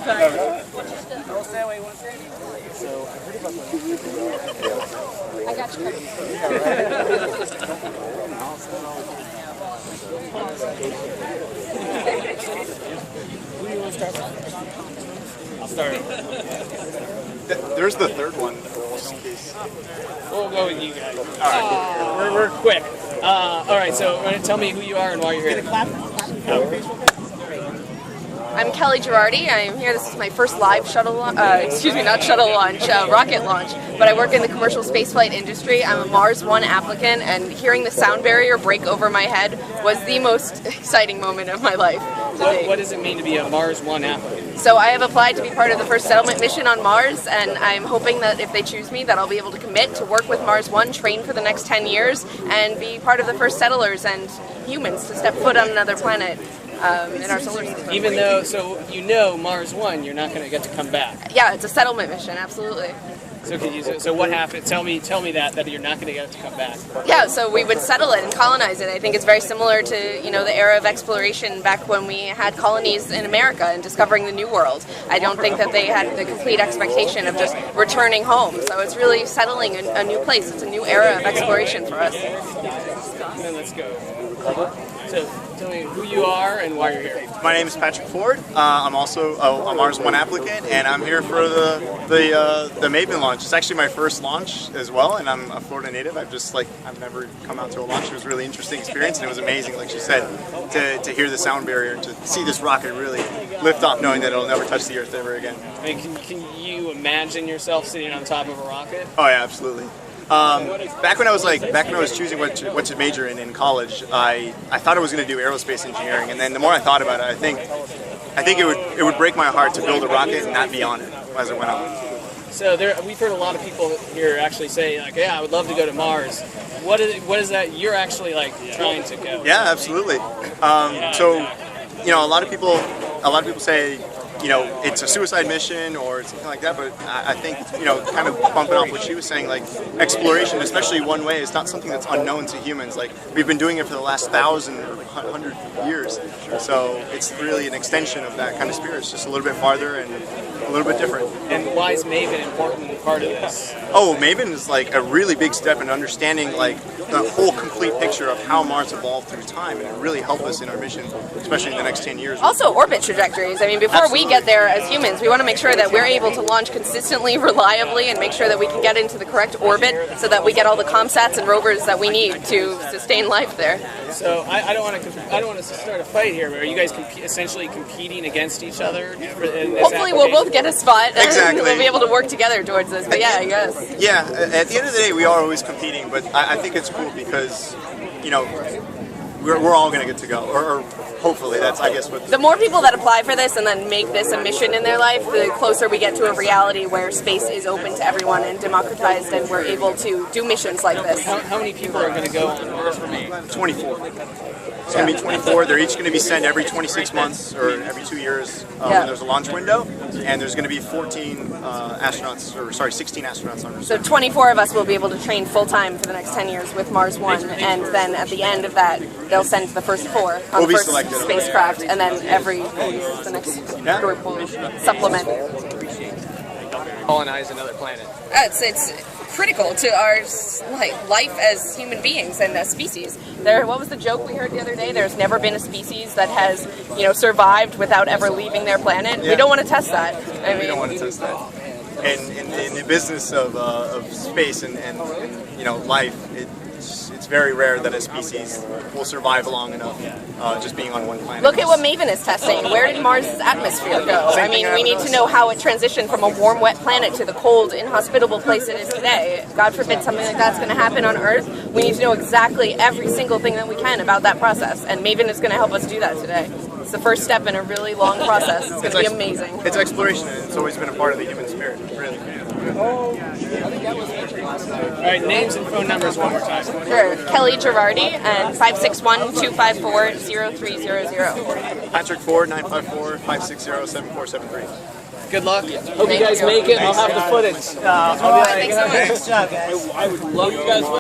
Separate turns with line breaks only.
I got you.
I'll start.
There's the third one, just in case.
We'll go with you guys. All right. We're quick. All right, so tell me who you are and why you're here.
I'm Kelly Girardi. I'm here. This is my first live shuttle, not shuttle launch, rocket launch. But I work in the commercial spaceflight industry. I'm a Mars One applicant, and hearing the sound barrier break over my head was the most exciting moment of my life.
What does it mean to be a Mars One applicant?
So I have applied to be part of the first settlement mission on Mars, and I'm hoping that if they choose me, that I'll be able to commit to work with Mars One, train for the next 10 years, and be part of the first settlers and humans to step foot on another planet. In our solar system.
Even though, so you know Mars One, you're not going to get to come back.
Yeah, it's a settlement mission, absolutely.
So what happened? Tell me that you're not going to get to come back.
Yeah, so we would settle it and colonize it. I think it's very similar to the era of exploration back when we had colonies in America and discovering the New World. I don't think that they had the complete expectation of just returning home. So it's really settling a new place. It's a new era of exploration for us.
Then let's go. So tell me who you are and why you're here.
My name is Patrick Ford. I'm also a Mars One applicant, and I'm here for the MAVEN launch. It's actually my first launch as well, and I'm a Florida native. I've never come out to a launch. It was a really interesting experience, and it was amazing, like she said, to hear the sound barrier and to see this rocket really lift off, knowing that it'll never touch the Earth ever again.
I mean, can you imagine yourself sitting on top of a rocket?
Oh yeah, absolutely. Back when I was choosing what to major in college, I thought I was going to do aerospace engineering, and then the more I thought about it, I think it would break my heart to build a rocket and not be on it as it went on.
So we've heard a lot of people here actually say, like, yeah, I would love to go to Mars. What is that you're actually like trying to go?
Yeah, absolutely. So a lot of people say, it's a suicide mission or something like that, but I think, kind of bumping off what she was saying, like, exploration, especially one way, is not something that's unknown to humans. Like, we've been doing it for the last 1,000 or 100 years, so it's really an extension of that kind of spirit. It's just a little bit farther and a little bit different.
And why is MAVEN an important part of this?
Oh, MAVEN is like a really big step in understanding like the whole complete picture of how Mars evolved through time, and it really helped us in our mission, especially in the next 10 years.
Also orbit trajectories. I mean, before
Absolutely.
we get there as humans, we want to make sure that we're able to launch consistently, reliably, and make sure that we can get into the correct orbit so that we get all the comsats and rovers that we need to sustain life there.
So I don't want to start a fight here, but are you guys essentially competing against each other?
Hopefully we'll both get a spot and
Exactly.
we'll be able to work together towards this, but yeah, I guess.
Yeah, at the end of the day, we are always competing, but I think it's cool because, we're all going to get to go, or hopefully, that's, I guess, what...
The more people that apply for this and then make this a mission in their life, the closer we get to a reality where space is open to everyone and democratized, and we're able to do missions like this.
How many people are going to go on Mars for me?
24. It's going to be 24. They're each going to be sent every 26 months or every 2 years when there's a launch window, and there's going to be 16 astronauts on Earth.
So 24 of us will be able to train full-time for the next 10 years with Mars One, and then at the end of that, they'll send the first 4 on the first spacecraft, and then every year the next group will supplement.
Colonize another planet.
It's critical to our life as human beings and as species. What was the joke we heard the other day? There's never been a species that has, survived without ever leaving their planet. Yeah. We don't want to test that.
We don't want to test that. And in the business of space and life, it's very rare that a species will survive long enough just being on one planet.
Look at what MAVEN is testing. Where did Mars' atmosphere go? I mean, we need to know how it transitioned from a warm, wet planet to the cold, inhospitable place it is today. God forbid something like that's going to happen on Earth. We need to know exactly every single thing that we can about that process, and MAVEN is going to help us do that today. It's the first step in a really long process. It's going to be amazing.
It's exploration, and it's always been a part of the human spirit, really.
All right, names and phone numbers one more time.
Sure. Kelly Girardi and 561-254-0300.
Patrick Ford, 954-560-7473.
Good luck. Hope you guys make it. I'll have the footage.
Thanks so much.
I would love you guys.